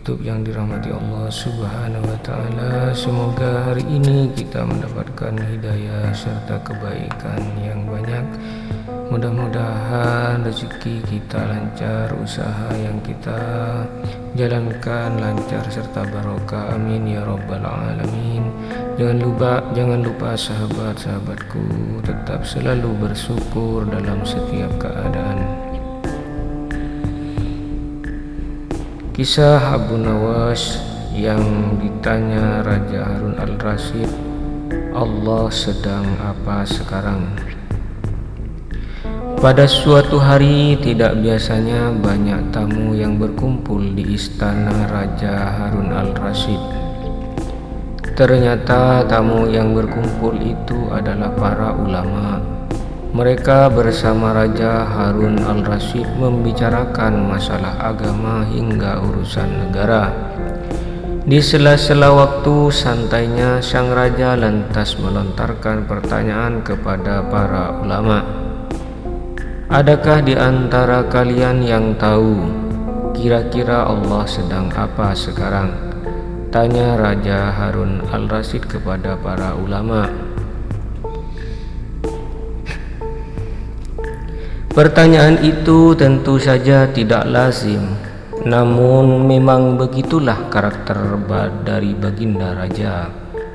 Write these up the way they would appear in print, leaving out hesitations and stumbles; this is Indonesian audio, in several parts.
YouTube yang dirahmati Allah Subhanahu wa Ta'ala, semoga hari ini kita mendapatkan hidayah serta kebaikan yang banyak. Mudah-mudahan rezeki kita lancar, usaha yang kita jalankan lancar serta barokah, amin ya rabbal alamin. Jangan lupa sahabat-sahabatku tetap selalu bersyukur dalam setiap keadaan. Kisah Abu Nawas yang ditanya Raja Harun al-Rasyid, Allah sedang apa sekarang? Pada suatu hari tidak biasanya banyak tamu yang berkumpul di istana Raja Harun al-Rasyid. Ternyata tamu yang berkumpul itu adalah para ulama. Mereka bersama Raja Harun al-Rasyid membicarakan masalah agama hingga urusan negara. Di sela-sela waktu santainya, sang raja lantas melontarkan pertanyaan kepada para ulama. Adakah di antara kalian yang tahu kira-kira Allah sedang apa sekarang? Tanya Raja Harun al-Rasyid kepada para ulama. Pertanyaan itu tentu saja tidak lazim, namun memang begitulah karakter dari baginda raja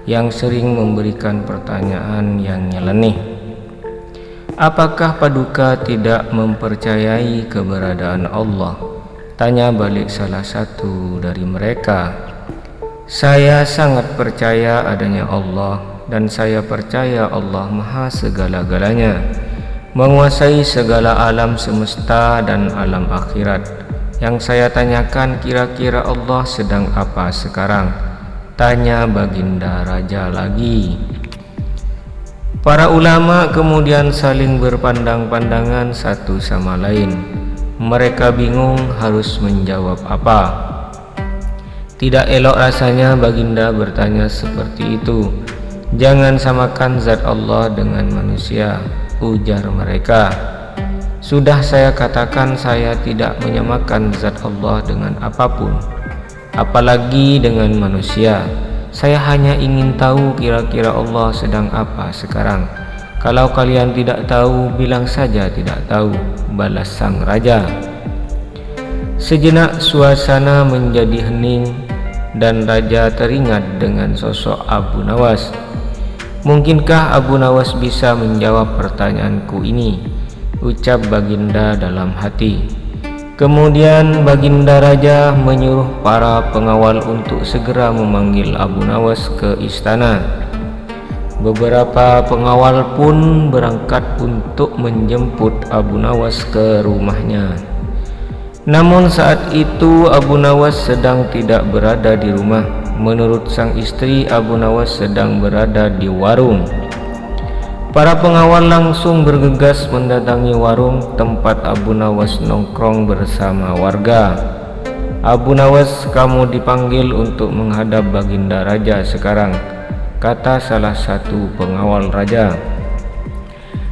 yang sering memberikan pertanyaan yang nyeleneh. Apakah Paduka tidak mempercayai keberadaan Allah? Tanya balik salah satu dari mereka. Saya sangat percaya adanya Allah, dan saya percaya Allah Maha segala-galanya, menguasai segala alam semesta dan alam akhirat. Yang saya tanyakan, kira-kira Allah sedang apa sekarang? Tanya baginda raja lagi. Para ulama kemudian saling berpandang-pandangan satu sama lain. Mereka bingung harus menjawab apa. Tidak elok rasanya baginda bertanya seperti itu. Jangan samakan zat Allah dengan manusia, ujar mereka. Sudah saya katakan saya tidak menyamakan zat Allah dengan apapun, apalagi dengan manusia. Saya hanya ingin tahu kira-kira Allah sedang apa sekarang. Kalau kalian tidak tahu, bilang saja tidak tahu, balas sang raja. Sejenak suasana menjadi hening dan raja teringat dengan sosok Abu Nawas. Mungkinkah Abu Nawas bisa menjawab pertanyaanku ini? Ucap baginda dalam hati. Kemudian baginda raja menyuruh para pengawal untuk segera memanggil Abu Nawas ke istana. Beberapa pengawal pun berangkat untuk menjemput Abu Nawas ke rumahnya. Namun saat itu Abu Nawas sedang tidak berada di rumah. Menurut sang istri, Abu Nawas sedang berada di warung. Para pengawal langsung bergegas mendatangi warung tempat Abu Nawas nongkrong bersama warga. Abu Nawas, kamu dipanggil untuk menghadap baginda raja sekarang, kata salah satu pengawal raja.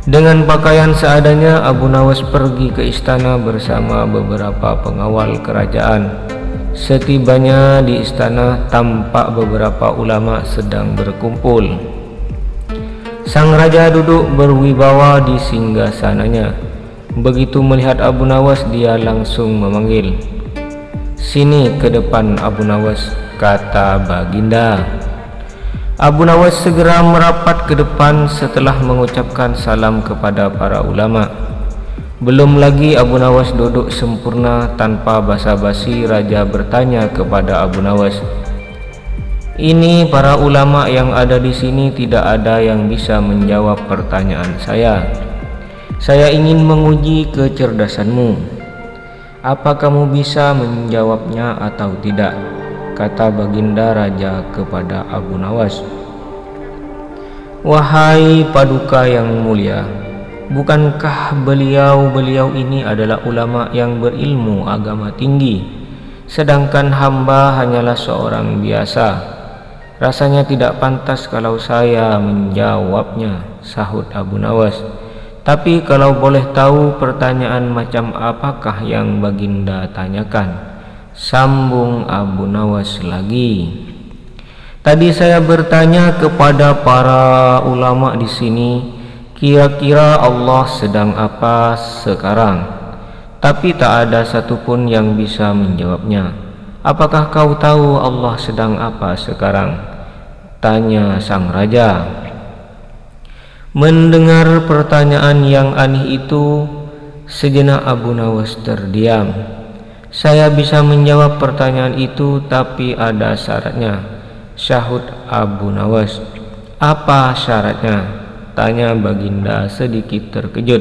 Dengan pakaian seadanya, Abu Nawas pergi ke istana bersama beberapa pengawal kerajaan. Setibanya di istana, tampak beberapa ulama sedang berkumpul. Sang raja duduk berwibawa di singgasananya. Begitu melihat Abu Nawas, dia langsung memanggil. Sini ke depan Abu Nawas, kata baginda. Abu Nawas segera merapat ke depan setelah mengucapkan salam kepada para ulama. Belum lagi Abu Nawas duduk sempurna, tanpa basa-basi raja bertanya kepada Abu Nawas, ini para ulama yang ada di sini tidak ada yang bisa menjawab pertanyaan saya. Saya ingin menguji kecerdasanmu. Apa kamu bisa menjawabnya atau tidak? kata baginda raja kepada Abu Nawas. Wahai paduka yang mulia, bukankah beliau ini adalah ulama yang berilmu agama tinggi, sedangkan hamba hanyalah seorang biasa? Rasanya tidak pantas kalau saya menjawabnya, sahut Abu Nawas. Tapi kalau boleh tahu pertanyaan macam apakah yang baginda tanyakan? Sambung Abu Nawas lagi. Tadi saya bertanya kepada para ulama di sini, kira-kira Allah sedang apa sekarang? Tapi tak ada satupun yang bisa menjawabnya. Apakah kau tahu Allah sedang apa sekarang? Tanya sang raja. Mendengar pertanyaan yang aneh itu, sejenak Abu Nawas terdiam. Saya bisa menjawab pertanyaan itu, tapi ada syaratnya, sahut Abu Nawas. Apa syaratnya? Tanya baginda sedikit terkejut.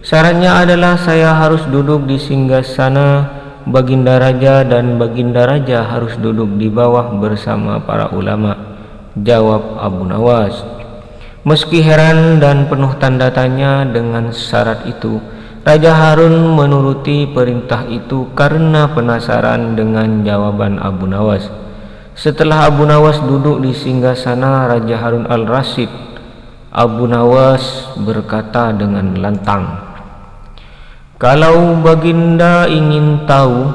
Syaratnya adalah saya harus duduk di singgasana baginda raja dan baginda raja harus duduk di bawah bersama para ulama, jawab Abu Nawas. Meski heran dan penuh tanda tanya dengan syarat itu, Raja Harun menuruti perintah itu karena penasaran dengan jawaban Abu Nawas. Setelah Abu Nawas duduk di singgasana Raja Harun al-Rasyid, Abu Nawas berkata dengan lantang, kalau baginda ingin tahu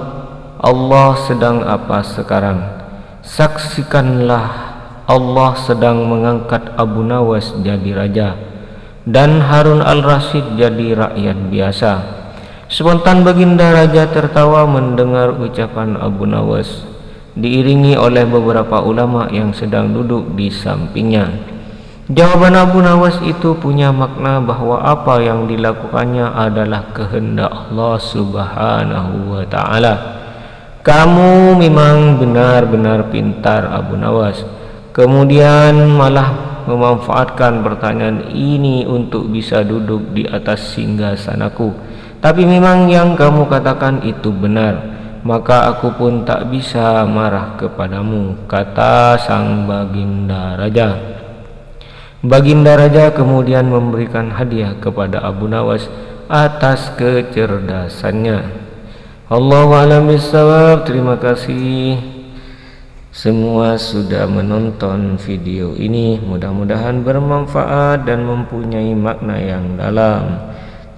Allah sedang apa sekarang, saksikanlah Allah sedang mengangkat Abu Nawas jadi raja dan Harun al-Rasyid jadi rakyat biasa. Spontan baginda raja tertawa mendengar ucapan Abu Nawas, diiringi oleh beberapa ulama yang sedang duduk di sampingnya. Jawaban Abu Nawas itu punya makna bahwa apa yang dilakukannya adalah kehendak Allah Subhanahu wa ta'ala. Kamu memang benar-benar pintar, Abu Nawas. Kemudian malah memanfaatkan pertanyaan ini untuk bisa duduk di atas singgasanaku. Tapi memang yang kamu katakan itu benar, maka aku pun tak bisa marah kepadamu, kata sang baginda raja. Baginda raja kemudian memberikan hadiah kepada Abu Nawas atas kecerdasannya. Allahu a'lam bishawab. Terima kasih semua sudah menonton video ini. Mudah-mudahan bermanfaat dan mempunyai makna yang dalam.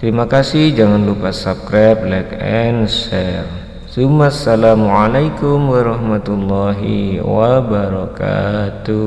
Terima kasih. Jangan lupa subscribe, like, and share. Assalamualaikum warahmatullahi wabarakatuh.